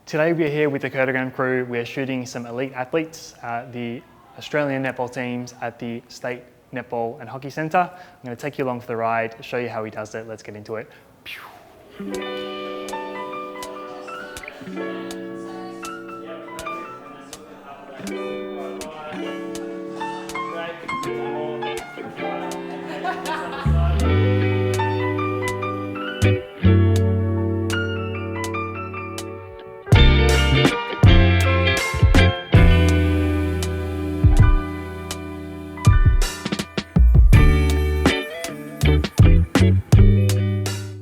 Today we are here with the Godox crew. We are shooting some elite athletes, the Australian netball teams at the State Netball and Hockey Centre. I'm going to take you along for the ride, show you how he does it. Let's get into it.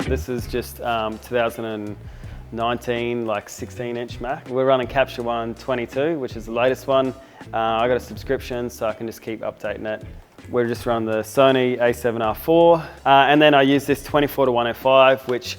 This is just 2019, like 16-inch Mac. We're running Capture One 22, which is the latest one. I got a subscription, so I can just keep updating it. We're just running the Sony A7RIV, and then I use this 24-1 f5, which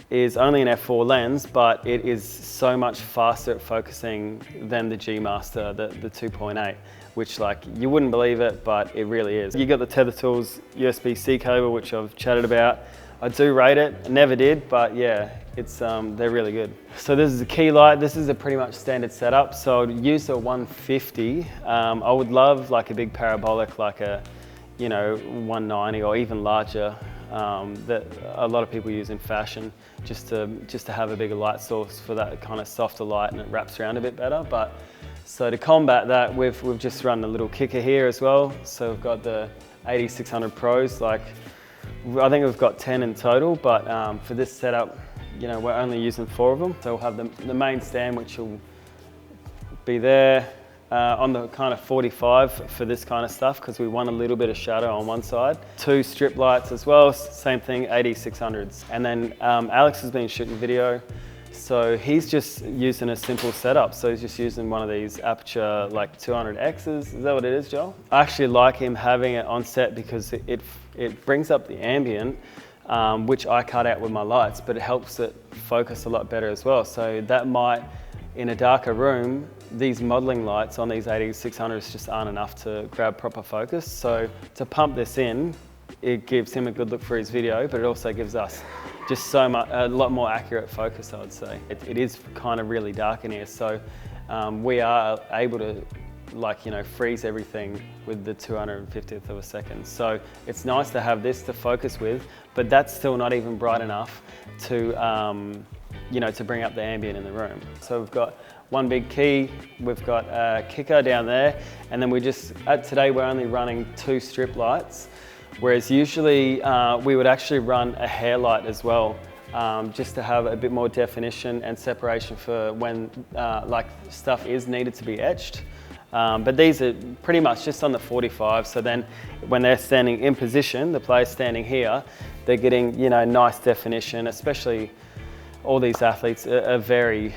is only an f4 lens, but it is so much faster at focusing than the G Master, the 2.8. Which, like, you wouldn't believe it, but it really is. You got the Tether Tools USB-C cable, which I've chatted about. I do rate it, I never did, but yeah, it's they're really good. So this is a key light. This is a pretty much standard setup. So I'd use a 150. I would love like a big parabolic, like a 190 or even larger, that a lot of people use in fashion, just to have a bigger light source for that kind of softer light, and it wraps around a bit better. But so to combat that, we've just run a little kicker here as well. So we've got the 8600 Pros, like I think we've got 10 in total, but for this setup, we're only using 4 of them. So we'll have the main stand, which will be there on the kind of 45 for this kind of stuff, because we want a little bit of shadow on one side. 2 strip lights as well, same thing, 8600s. And then Alex has been shooting video. So he's just using a simple setup. So he's just using one of these Aperture like 200Xs. Is that what it is, Joel? I actually like him having it on set because it brings up the ambient, which I cut out with my lights, but it helps it focus a lot better as well. So that might, in a darker room, these modeling lights on these 8600s just aren't enough to grab proper focus. So to pump this in, it gives him a good look for his video, but it also gives us just a lot more accurate focus, I would say. It is kind of really dark in here, so we are able to freeze everything with the 250th of a second. So it's nice to have this to focus with, but that's still not even bright enough to to bring up the ambient in the room. So we've got one big key, we've got a kicker down there, and then today we're only running 2 strip lights. Whereas usually we would actually run a hair light as well, just to have a bit more definition and separation for when stuff is needed to be etched. But these are pretty much just on the 45, so then when they're standing in position, the player's standing here, they're getting nice definition. Especially all these athletes are very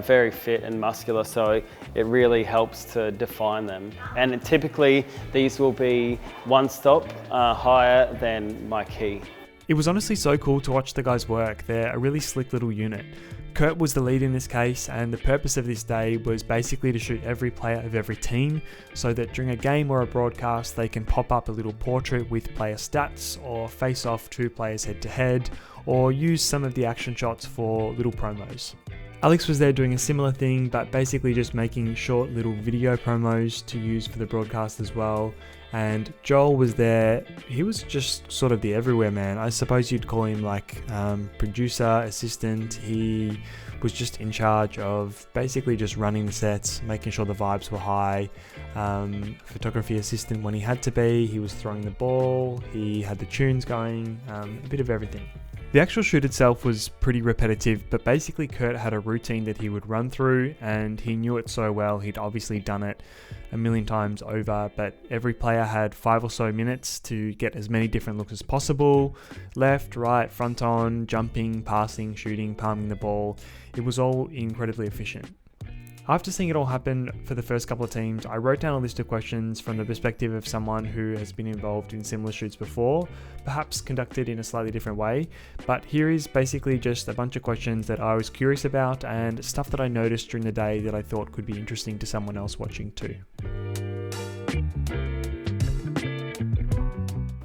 very fit and muscular, so it really helps to define them. And typically these will be one stop higher than my key. It was honestly so cool to watch the guys work. They're a really slick little unit. Kurt was the lead in this case, and the purpose of this day was basically to shoot every player of every team so that during a game or a broadcast they can pop up a little portrait with player stats, or face off 2 players head to head, or use some of the action shots for little promos. Alex was there doing a similar thing, but basically just making short little video promos to use for the broadcast as well. And Joel was there. He was just sort of the everywhere man. I suppose you'd call him like producer, assistant. He was just in charge of basically just running the sets, making sure the vibes were high. Photography assistant when he had to be. He was throwing the ball. He had the tunes going, a bit of everything. The actual shoot itself was pretty repetitive, but basically Kurt had a routine that he would run through, and he knew it so well. He'd obviously done it a million times over, but every player had 5 or so minutes to get as many different looks as possible. Left, right, front on, jumping, passing, shooting, palming the ball. It was all incredibly efficient. After seeing it all happen for the first couple of teams, I wrote down a list of questions from the perspective of someone who has been involved in similar shoots before, perhaps conducted in a slightly different way, but here is basically just a bunch of questions that I was curious about and stuff that I noticed during the day that I thought could be interesting to someone else watching too.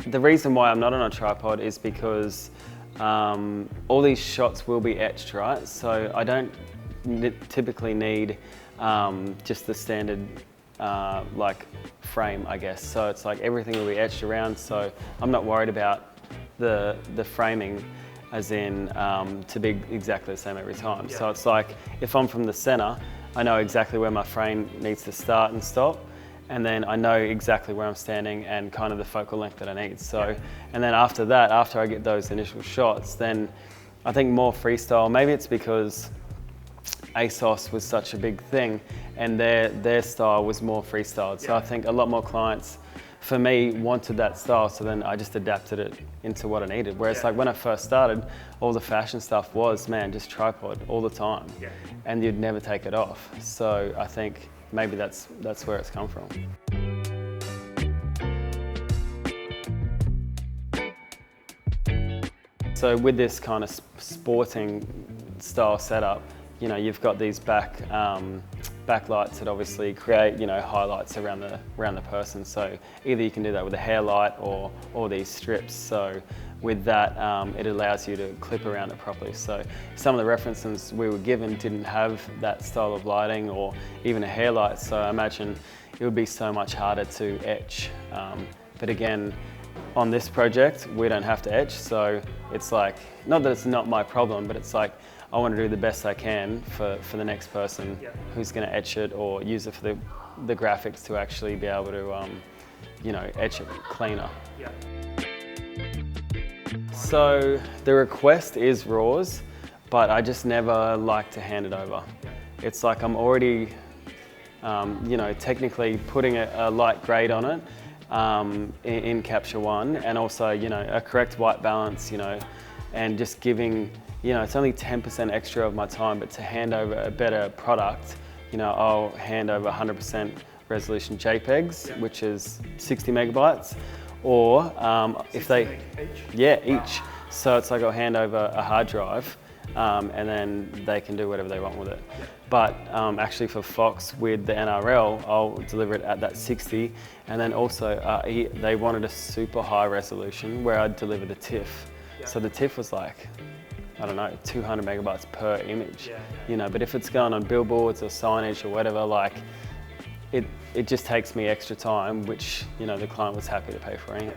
The reason why I'm not on a tripod is because all these shots will be etched, right? So I don't typically need just the standard like frame, I guess. So it's like everything will be etched around, so I'm not worried about the framing as in to be exactly the same every time. Yeah. So it's like if I'm from the center, I know exactly where my frame needs to start and stop, and then I know exactly where I'm standing and kind of the focal length that I need. So, and then after that, after I get those initial shots, then I think more freestyle. Maybe it's because ASOS was such a big thing and their style was more freestyled. So I think a lot more clients, for me, wanted that style, so then I just adapted it into what I needed. Whereas like when I first started, all the fashion stuff was, man, just tripod all the time, and you'd never take it off. So I think maybe that's where it's come from. So with this kind of sporting style setup, you know, you've got these backlights that obviously create, you know, highlights around the person. So either you can do that with a hair light or these strips. So with that, it allows you to clip around it properly. So some of the references we were given didn't have that style of lighting or even a hair light. So I imagine it would be so much harder to etch. But again, on this project, we don't have to etch. So it's like, not that it's not my problem, but it's like, I want to do the best I can for the next person who's going to etch it or use it for the graphics to actually be able to, you know, etch it cleaner. So the request is RAWs, but I just never like to hand it over. It's like I'm already, you know, technically putting a light grade on it in Capture One, and also, you know, a correct white balance, you know, and just giving, you know, it's only 10% extra of my time, but to hand over a better product, you know, I'll hand over 100% resolution JPEGs, which is 60 megabytes, or if they, each. So it's like I'll hand over a hard drive, and then they can do whatever they want with it. But actually for Fox with the NRL, I'll deliver it at that 60, and then also they wanted a super high resolution where I'd deliver the TIFF. So the TIFF was like, I don't know, 200 megabytes per image, you know, but if it's going on billboards or signage or whatever, like, it just takes me extra time, which, you know, the client was happy to pay for anyway,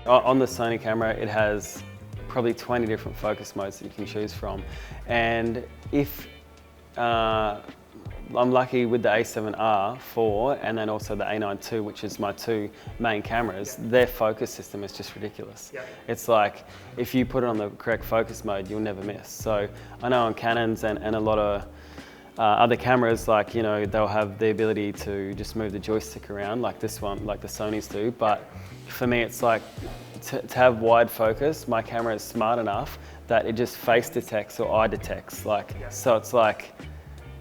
On the Sony camera, it has probably 20 different focus modes that you can choose from. And if I'm lucky with the A7R4 and then also the A9 II, which is my two main cameras, their focus system is just ridiculous. It's like, if you put it on the correct focus mode, you'll never miss. So I know on Canons and a lot of other cameras, like, you know, they'll have the ability to just move the joystick around like this one, like the Sonys do. But for me, it's like, to have wide focus, my camera is smart enough that it just face detects or eye detects. Like, so it's like,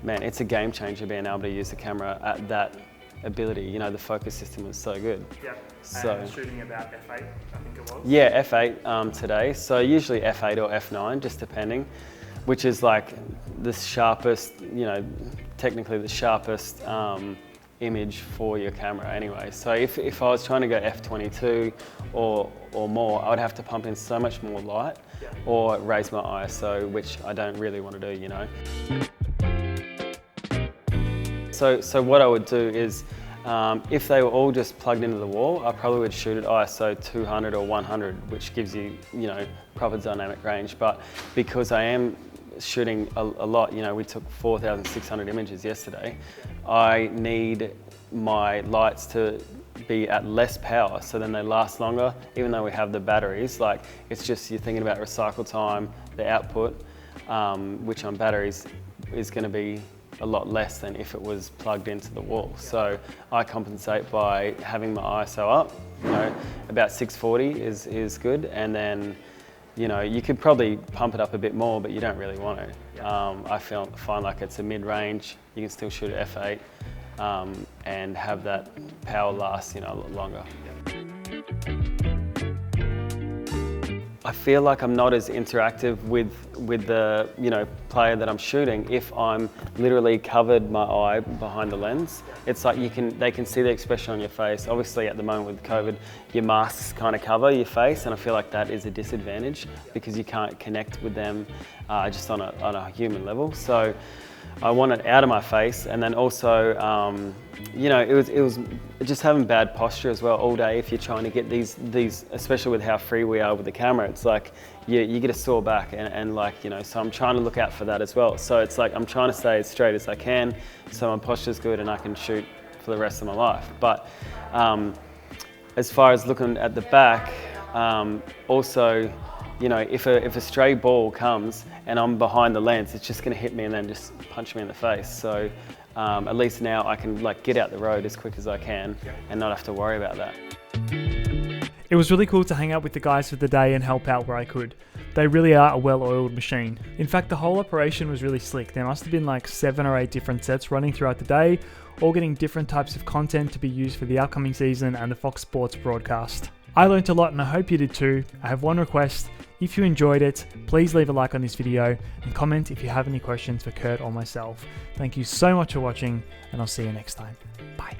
man, it's a game changer being able to use the camera at that ability. You know, the focus system is so good. So, and shooting about F8, I think it was? Yeah, F8 today. So usually F8 or F9, just depending, which is like the sharpest, you know, technically the sharpest image for your camera anyway. So if I was trying to go F22 or more, I would have to pump in so much more light or raise my ISO, which I don't really want to do, you know. So what I would do is, if they were all just plugged into the wall, I probably would shoot at ISO 200 or 100, which gives you, you know, proper dynamic range. But because I am shooting a lot, you know, we took 4,600 images yesterday, I need my lights to be at less power, so then they last longer, even though we have the batteries. Like, it's just, you're thinking about recycle time, the output, which on batteries is going to be a lot less than if it was plugged into the wall. So I compensate by having my ISO up, you know, about 640 is good, and then, you know, you could probably pump it up a bit more, but you don't really want to. I find like it's a mid-range, you can still shoot at F8 and have that power last, you know, a lot longer. I feel like I'm not as interactive with the player that I'm shooting if I'm literally covered my eye behind the lens. It's like they can see the expression on your face. Obviously at the moment with COVID, your masks kind of cover your face, and I feel like that is a disadvantage because you can't connect with them just on a human level. So I want it out of my face, and then also, it was just having bad posture as well all day. If you're trying to get these, especially with how free we are with the camera, it's like you get a sore back, and so I'm trying to look out for that as well. So it's like I'm trying to stay as straight as I can, so my posture's good and I can shoot for the rest of my life. But as far as looking at the back, also, if a stray ball comes and I'm behind the lens, it's just going to hit me and then just punch me in the face. So at least now I can get out the road as quick as I can and not have to worry about that. It was really cool to hang out with the guys for the day and help out where I could. They really are a well-oiled machine. In fact, the whole operation was really slick. There must have been like 7 or 8 different sets running throughout the day, all getting different types of content to be used for the upcoming season and the Fox Sports broadcast. I learned a lot and I hope you did too. I have one request. If you enjoyed it, please leave a like on this video and comment if you have any questions for Kurt or myself. Thank you so much for watching, and I'll see you next time. Bye.